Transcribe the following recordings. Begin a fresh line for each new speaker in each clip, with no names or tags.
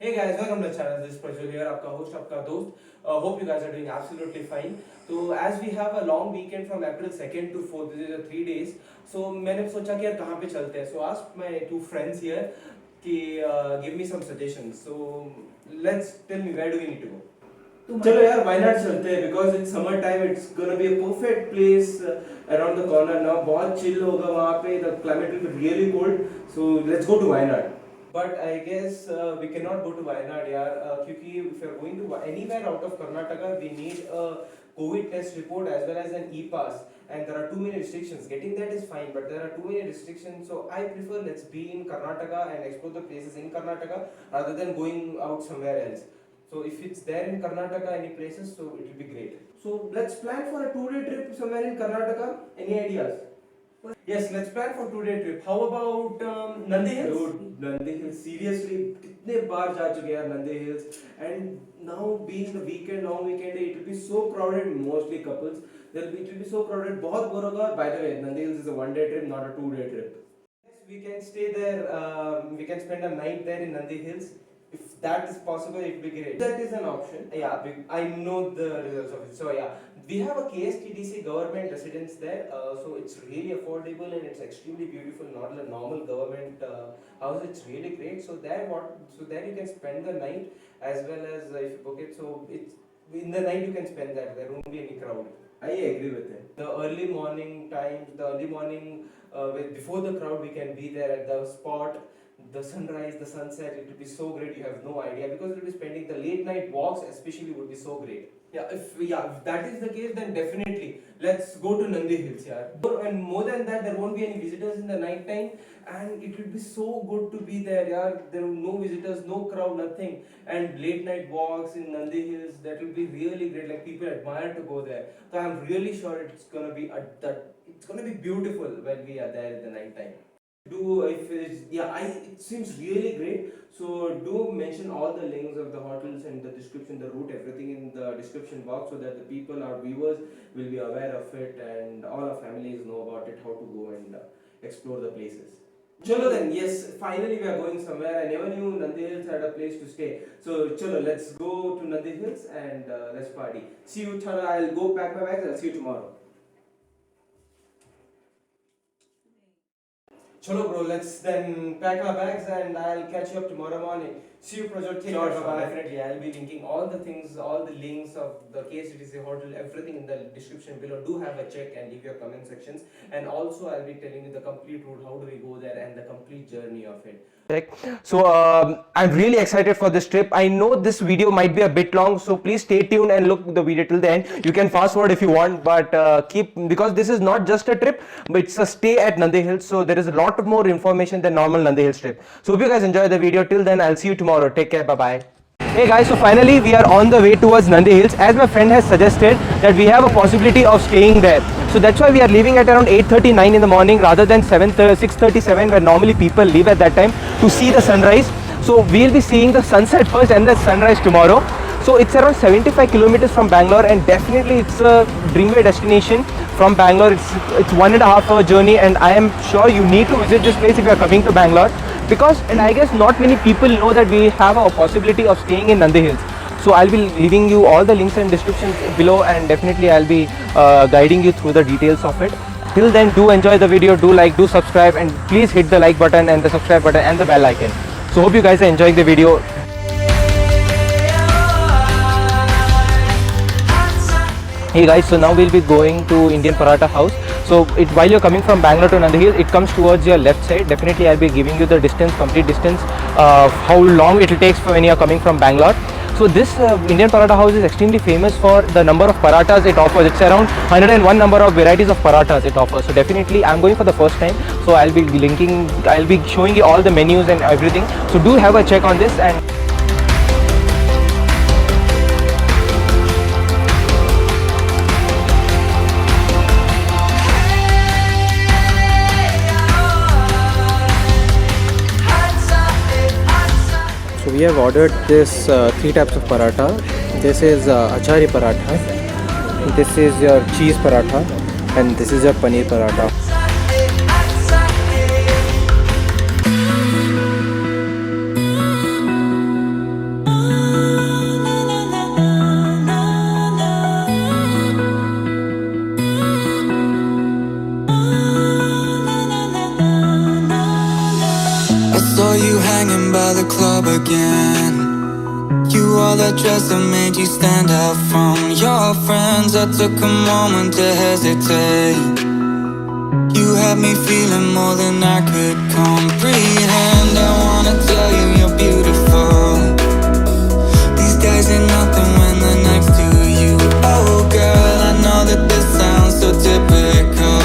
Hey guys, welcome to the channel. This is Prajwal here, आपका host, आपका दोस्त. Hope you guys are doing absolutely fine. So as we have a long weekend from April 2nd to 4th, this is a 3 days. So मैंने सोचा कि यार कहाँ पे चलते हैं. So asked my two friends here कि give me some suggestions. So let's tell me where do we need to go. चलो यार why not चलते हैं because it's summer time. It's gonna be a perfect place around the corner now. बहुत chill होगा वहाँ पे. The climate will be really cold. So let's go to Wayanad. But I guess we cannot go to Wayanad यार क्योंकि if you're going to anywhere out of Karnataka we need a COVID test report as well as an e-pass and there are too many restrictions. Getting that is fine but there are too many restrictions, so I prefer let's be in Karnataka and explore the places in Karnataka rather than going out somewhere else. So if it's there in Karnataka any places, so it will be great. So let's plan for a 2-day trip somewhere in Karnataka. Any ideas? Yes, let's plan for 2-day trip. How about Nandi Hills? Dude, Nandi Hills. Seriously, कितने बार जा चुके हैं Nandi Hills. And now being the weekend, long weekend, it will be so crowded. Mostly couples. It will be so crowded. बहुत bore होगा. By the way, Nandi Hills is a 1-day trip, not a 2-day trip. Yes, we can stay there. We can spend a night there in Nandi Hills. If that is possible, it will be great. That is an option. Yeah, I know the results of it. So yeah, we have a KSTDC government residence there. So it's really affordable and it's extremely beautiful. Not a normal government house. It's really great. So there you can spend the night as well as if you book it. So it's in the night you can spend that. There won't be any crowd. I agree with it. The early morning times, before the crowd, we can be there at the spot. The sunrise, the sunset, it will be so great. You have no idea because we'll be spending the late night walks, especially would be so great. If that is the case, then definitely let's go to Nandi Hills. Yeah, and more than that, there won't be any visitors in the night time, and it will be so good to be there. Yeah, there are no visitors, no crowd, nothing, and late night walks in Nandi Hills. That will be really great. Like people admire to go there. So I'm really sure it's gonna be it's gonna be beautiful when we are there in the night time. It seems really great. So do mention all the links of the hotels and the description, the route, everything in the description box so that the people, our viewers, will be aware of it and all our families know about it, how to go and explore the places. Chalo then, yes, finally we are going somewhere. I never knew Nandi Hills had a place to stay. So chalo, let's go to Nandi Hills and let's party. See you, chalo, I'll go pack my bags. I'll see you tomorrow. Chalo bro, let's then pack our bags and I'll catch you up tomorrow morning. See you Prajwal. Sure, definitely. I'll be linking all the things, all the links of the KSTDC hotel, everything in the description below. Do have a check and leave your comment sections. And also I'll be telling you the complete route, how do we go there and the complete journey of it. So I'm really excited for this trip. I know this video might be a bit long, so please stay tuned and look the video till the end. You can fast forward if you want, but because this is not just a trip, but it's a stay at Nandi Hills, so there is a lot more information than normal Nandi Hills trip. So hope you guys enjoy the video. Till then, I'll see you tomorrow. Take care. Bye bye. Hey guys, so finally we are on the way towards Nandi Hills. As my friend has suggested that we have a possibility of staying there. So that's why we are leaving at around 8:39 in the morning rather than 6:37 where normally people leave at that time to see the sunrise. So we'll be seeing the sunset first and the sunrise tomorrow. So it's around 75 kilometers from Bangalore and definitely it's a dreamway destination from Bangalore. It's 1.5 hour journey and I am sure you need to visit this place if you are coming to Bangalore. Because, and I guess not many people know that we have a possibility of staying in Nandi Hills. So I'll be leaving you all the links and descriptions below and definitely I'll be guiding you through the details of it. Till then, do enjoy the video, do like, do subscribe and please hit the like button and the subscribe button and the bell icon. So hope you guys are enjoying the video. Hey guys, so now we'll be going to Indian Paratha House. So while you're coming from Bangalore to Nandi Hills, it comes towards your left side. Definitely I'll be giving you the distance, complete distance, how long it will take when you are coming from Bangalore. So this Indian Paratha House is extremely famous for the number of parathas it offers. It's around 101 number of varieties of parathas it offers. So definitely I'm going for the first time. So I'll be showing you all the menus and everything. So do have a check on this and so we have ordered this 3 types of paratha. This is achari paratha, this is your cheese paratha and this is your paneer paratha.
again. You wore that dress that made you stand out from your friends. I took a moment to hesitate. You had me feeling more than I could comprehend. I wanna tell you you're beautiful. These days ain't nothing when they're next to you. Oh girl, I know that this sounds so typical,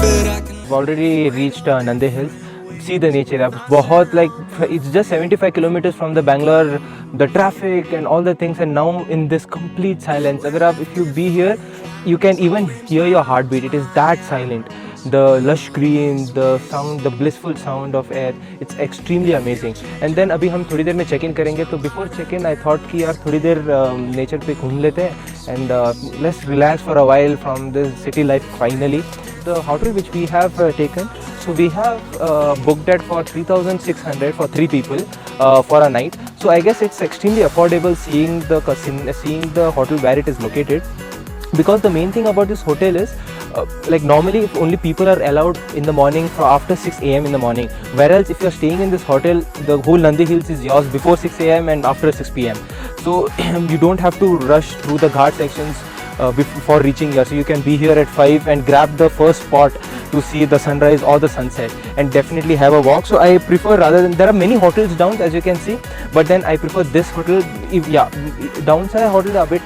but I can...
I've already reached Nandi Hills. See the nature. बहुत like it's just 75 kilometers from the Bangalore, the traffic and all the things, and now in this complete silence. अगर आप if you be here, you can even hear your heartbeat. It is that silent. The lush green, the sound, the blissful sound of air. It's extremely amazing. And then अभी हम थोड़ी देर में check in करेंगे. तो before check in, I thought कि यार थोड़ी देर nature पे घूम लेते हैं and let's relax for a while from this city life finally. The hotel which we have taken, so we have booked it for 3,600 for 3 people for a night. So I guess it's extremely affordable seeing the hotel where it is located. Because the main thing about this hotel is like normally if only people are allowed in the morning from after 6 a.m. in the morning, whereas if you are staying in this hotel, the whole Nandi Hills is yours before 6 a.m. and after 6 p.m. So you don't have to rush through the ghat sections before reaching here. So you can be here at 5 and grab the first spot to see the sunrise or the sunset and definitely have a walk. So I prefer, rather than, there are many hotels down as you can see, but then I prefer this hotel. Downside hotels are a bit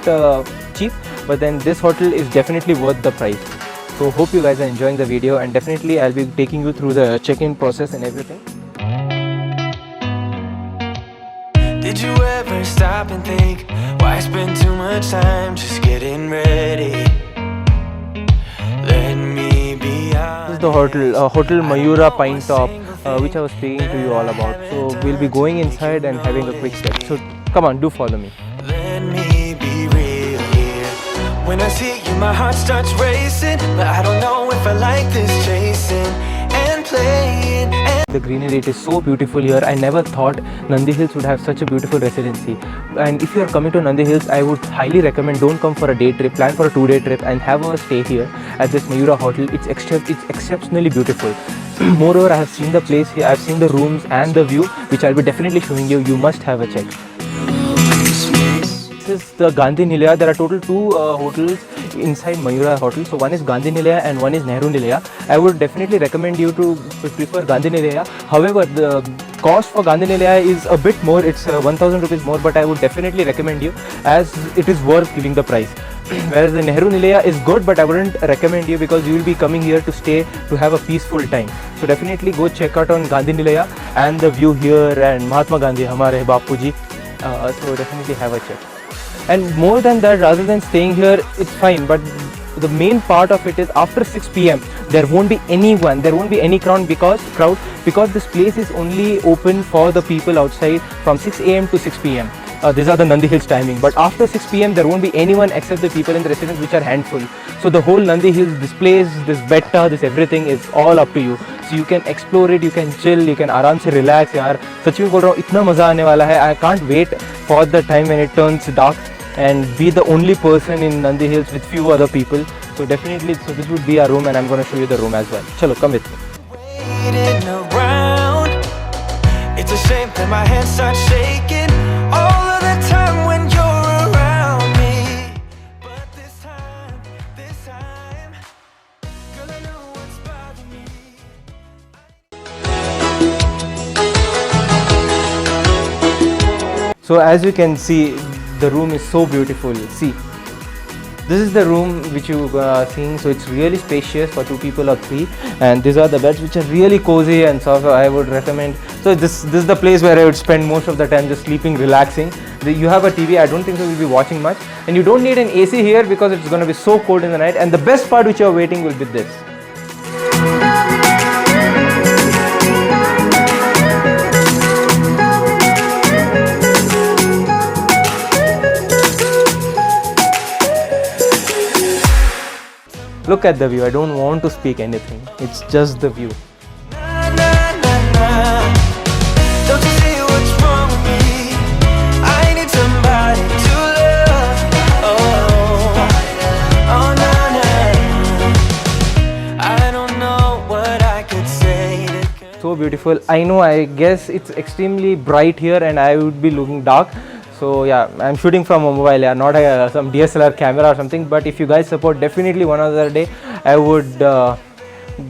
cheap, but then this hotel is definitely worth the price. So hope you guys are enjoying the video, and definitely I'll be taking you through the check-in process and everything.
Did you ever stop and think, why spend too much time just getting ready? Let me be honest.
This is the hotel Mayura Pine Top, which I was speaking to you all about. So we'll be going inside and having a quick step. So come on, do follow me.
Let me be real here. When I see you, my heart starts racing, but I don't know if I like this chasing and playing.
The greenery, it is so beautiful here. I never thought Nandi Hills would have such a beautiful residency. And if you are coming to Nandi Hills, I would highly recommend, don't come for a day trip, plan for a 2-day trip and have a stay here at this Mayura Hotel. It's exceptionally beautiful. Moreover, I have seen the place here, I have seen the rooms and the view, which I'll be definitely showing you. You must have a check. This is the Gandhi Nilaya. There are total 2 hotels inside Mayura Hotel. So one is Gandhi Nilaya and one is Nehru Nilaya. I would definitely recommend you to prefer Gandhi Nilaya. However, the cost for Gandhi Nilaya is a bit more. It's 1,000 rupees more, but I would definitely recommend you as it is worth giving the price. Whereas the Nehru Nilaya is good, but I wouldn't recommend you because you will be coming here to stay to have a peaceful time. So definitely go check out on Gandhi Nilaya and the view here and Mahatma Gandhi, Hamare Bapu Ji. So definitely have a check. And more than that, rather than staying here, it's fine, but the main part of it is after 6 p.m. there won't be anyone, there won't be any crowd because this place is only open for the people outside from 6 a.m. to 6 p.m. These are the Nandi Hills timing, but after 6 p.m. there won't be anyone except the people in the residence, which are handful. So the whole Nandi Hills, this place, this betta, this everything is all up to you. So you can explore it, you can chill, you can आराम से relax यार. सच में बोल रहा हूँ, इतना मजा आने वाला है. I can't wait for the time when it turns dark and be the only person in Nandi Hills with few other people. So definitely, so this would be our room and I'm going to show you the room as well. Chalo, come with me.
Waiting around. It's a shame that my hands start shaking all of the time when you're around me. But this time, girl, I know what's bothering me.
So as you can see, the room is so beautiful. See, this is the room which you are seeing. So it's really spacious for 2 people or 3, and these are the beds which are really cozy and soft. I would recommend. So this is the place where I would spend most of the time just sleeping, relaxing. You have a TV. I don't think so we'll be watching much, and you don't need an AC here because it's going to be so cold in the night. And the best part which you are waiting will be this. Look at the view. I don't want to speak anything. It's just the view.
Don't you see what's wrong with me? I need somebody to love. Oh, no. I don't know what I could say.
So beautiful. I know, I guess it's extremely bright here and I would be looking dark. So yeah, I'm shooting from a mobile, yeah, not some DSLR camera or something. But if you guys support, definitely one other day I would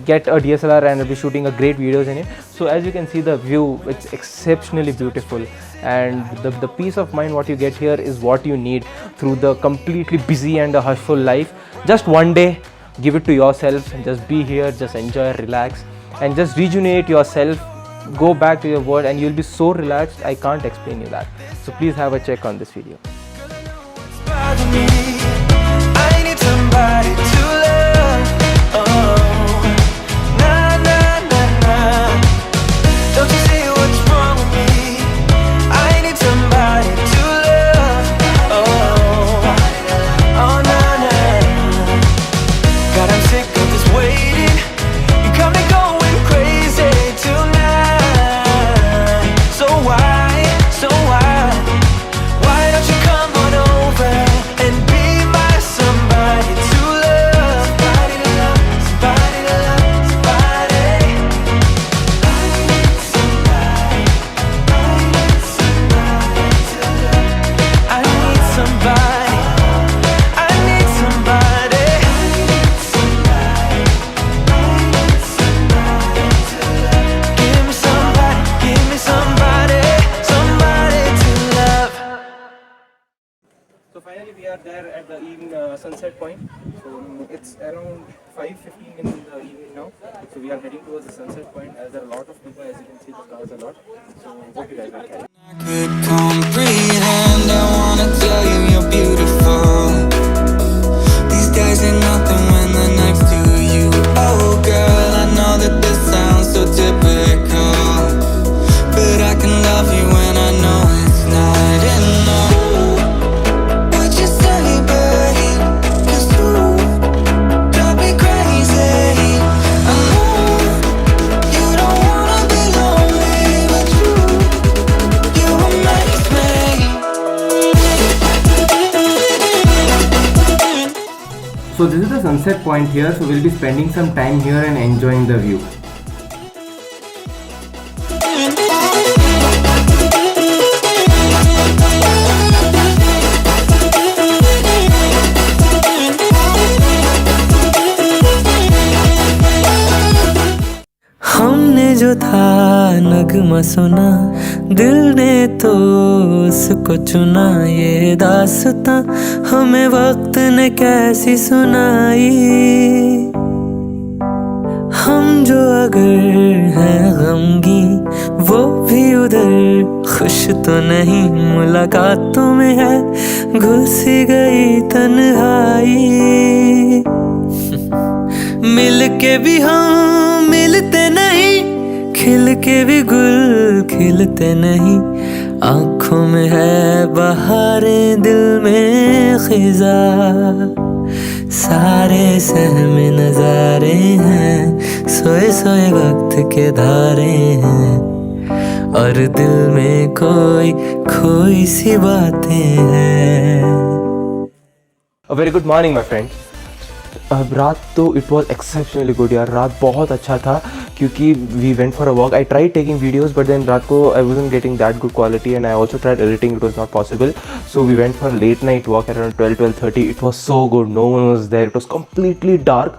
get a DSLR and I'll be shooting a great videos in it. So as you can see the view, it's exceptionally beautiful, and the peace of mind what you get here is what you need through the completely busy and the hushful life. Just one day, give it to yourself and just be here, just enjoy, relax and just rejuvenate yourself. Go back to your world and you'll be so relaxed, I can't explain you that. So please have a check on this video.
bother me. I need somebody to love. Oh, nah, nah, nah, nah. Don't you see what's wrong with me? I need somebody to love. Oh, oh, nah, nah. God, I'm sick of this waiting. You got me going crazy tonight. So why, so why don't you come on over and be my somebody to love? Somebody to love, somebody to love, somebody. I need somebody, I need somebody to love. I need somebody, I need somebody. I need somebody, I need somebody to love. Give me somebody, somebody to love.
So finally we are there at the sunset point. So it's around 5:15 in the evening now. So we are heading towards the sunset point, as there are a lot of people, as you can see the cars a lot. So hope you guys will carry.
I could comprehend, I wanna tell you you're beautiful. These days ain't nothing when they're next to you. Oh girl, I know that this sounds so typical, but I can love you when I know it's not enough. What you say, babe? 'Cause you drive me crazy. I know you don't wanna be lonely, but you amaze me.
So this is the sunset point here. So we'll be spending some time here and enjoying the view.
हमने जो था नगमा सुना, दिल ने तो उसको चुना। ये दास्तां हमें वक्त ने कैसी सुनाई। हम जो अगर हैं गमगीन, वो भी उधर खुश तो नहीं। मुलाकातों में है घुसी गई तन्हाई। मिल के भी हम मिलते नहीं, खिल के भी गुल खिलते नहीं। आँखों में है बहारें, दिल में खिजा। सारे सहमे नजारे हैं, सोए सोए वक्त के धारे हैं, और दिल में कोई खोई सी बातें हैं।
A very good morning my friends. रात तो इट वॉज एक्सेप्शनली गुड यार. रात बहुत अच्छा था क्योंकि we went for a walk. I try taking videos but then रात को I wasn't getting that good quality and I also tried editing. It was not possible. So we went for late night walk around 12-12:30. It was so good. No one was there. It was completely dark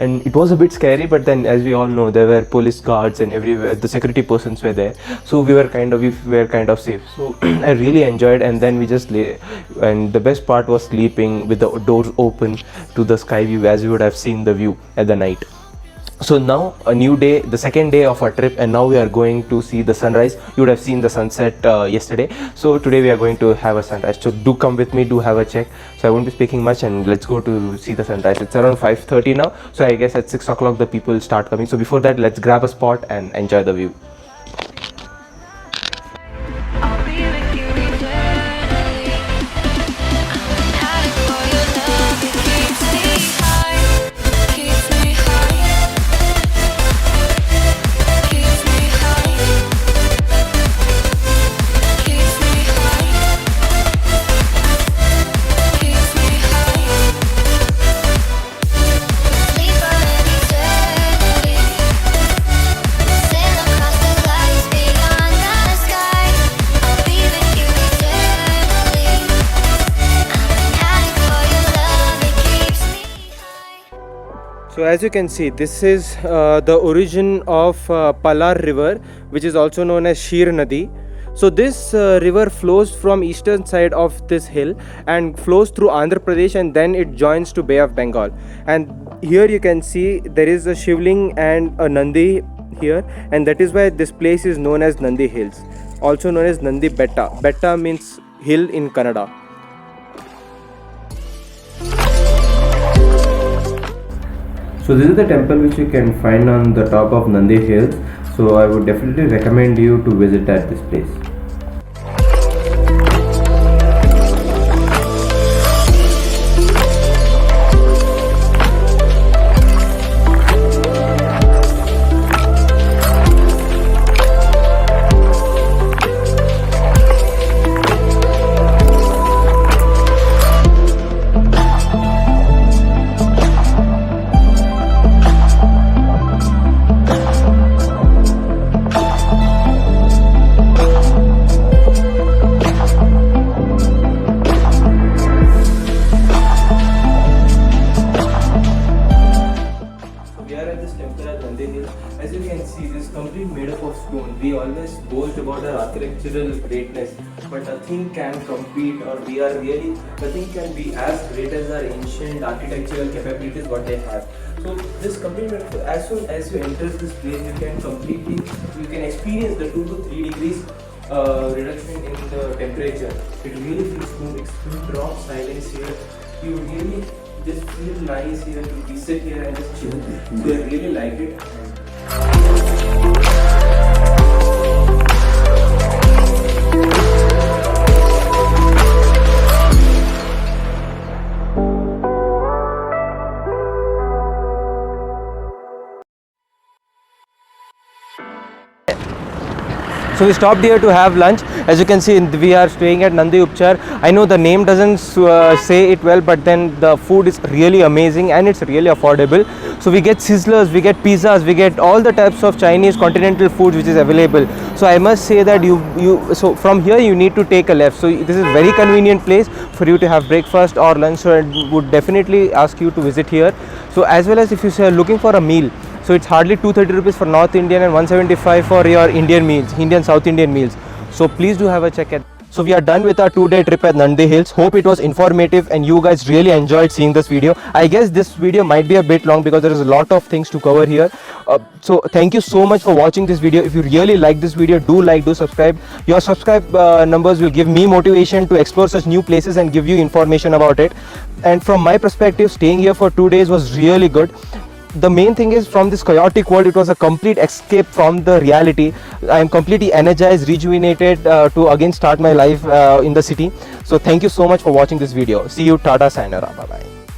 and it was a bit scary, but then as we all know there were police guards and everywhere the security persons were there, so we were kind of safe. So I really enjoyed, and then we just lay, and the best part was sleeping with the doors open to the sky view, as you would have seen the view at the night. So now a new day, the second day of our trip, and now we are going to see the sunrise. You would have seen the sunset yesterday, so today we are going to have a sunrise. So do come with me, do have a check. So I won't be speaking much, and let's go to see the sunrise. It's around 5:30 now, so I guess at 6 o'clock the people start coming. So before that, let's grab a spot and enjoy the view.
I'll be with you eternally. Out for your love, it keeps me high, keeps me high, keeps me high, keeps me high, keeps me high. Sleep on an eternity, sail across
So as you can see, this is the origin of Palar river, which is also known as Sheer Nadi. So this river flows from eastern side of this hill and flows through Andhra Pradesh, and then it joins to Bay of Bengal. And here you can see there is a Shivling and a Nandi here, and that is why this place is known as Nandi Hills, also known as Nandi Betta. Betta means hill in Kannada. So this is the temple which you can find on the top of Nandi Hills. So I would definitely recommend you to visit at this place. As you can see, this is complete made up of stone. We always boast about our architectural greatness, but nothing can compete, or nothing can be as great as our ancient architectural capabilities what they have. So this complete made up, as soon as you enter this place, you can experience the 2 to 3 degrees reduction in the temperature. It really feels good. It's full drop silence here. You really just feel nice here to sit here and just chill. So I really like it. So we stopped here to have lunch. As you can see, we are staying at Nandi Upchar. I know the name doesn't say it well, but then the food is really amazing and it's really affordable. So we get sizzlers, we get pizzas, we get all the types of Chinese continental food which is available. So I must say that so from here you need to take a left. So this is a very convenient place for you to have breakfast or lunch. So I would definitely ask you to visit here. So as well as if you are looking for a meal, so it's hardly 230 rupees for North Indian and 175 for your Indian meals, South Indian meals. So please do have a check at. So we are done with our 2-day trip at Nandi Hills. Hope it was informative and you guys really enjoyed seeing this video. I guess this video might be a bit long because there is a lot of things to cover here. So thank you so much for watching this video. If you really like this video, do subscribe. Your subscribe numbers will give me motivation to explore such new places and give you information about it. And from my perspective, staying here for 2 days was really good. The main thing is, from this chaotic world, it was a complete escape from the reality. I am completely energized, rejuvenated to again start my life in the city. So thank you so much for watching this video. See you, Tata, sayonara, bye bye.